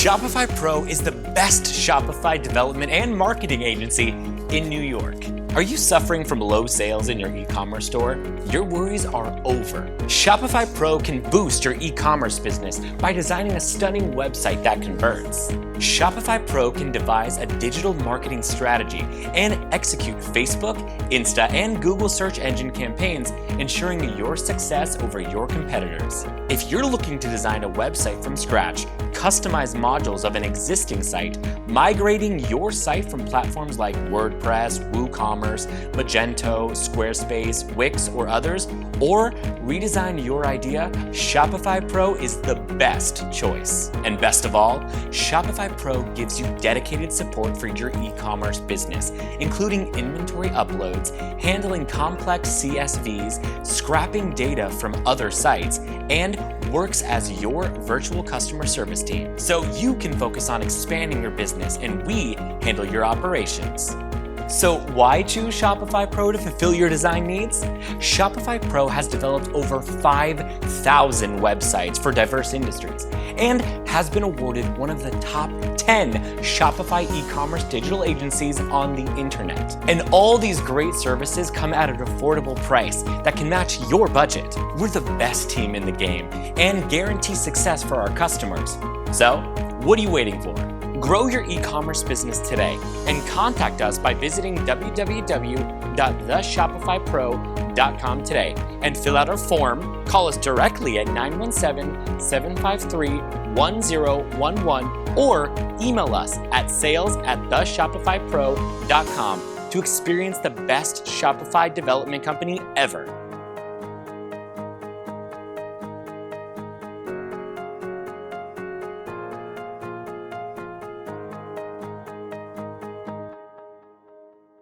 Shopify Pro is the best Shopify development and marketing agency in New York. Are you suffering from low sales in your e-commerce store? Your worries are over. Shopify Pro can boost your e-commerce business by designing a stunning website that converts. Shopify Pro can devise a digital marketing strategy and execute Facebook, Insta, and Google search engine campaigns, ensuring your success over your competitors. If you're looking to design a website from scratch, customize modules of an existing site, migrating your site from platforms like WordPress, WooCommerce, Magento, Squarespace, Wix, or others, or redesign your idea, Shopify Pro is the best choice. And best of all, Shopify Pro gives you dedicated support for your e-commerce business, including inventory uploads, handling complex CSVs, scrapping data from other sites, and works as your virtual customer service team. So you can focus on expanding your business and we handle your operations. So why choose Shopify Pro to fulfill your design needs? Shopify Pro has developed over 5,000 websites for diverse industries and has been awarded one of the top 10 Shopify e-commerce digital agencies on the internet. And all these great services come at an affordable price that can match your budget. We're the best team in the game and guarantee success for our customers. So, what are you waiting for? Grow your e-commerce business today and contact us by visiting www.theshopifypro.com today and fill out our form. Call us directly at 917-753-1011 or email us at sales@theshopifypro.com to experience the best Shopify development company ever.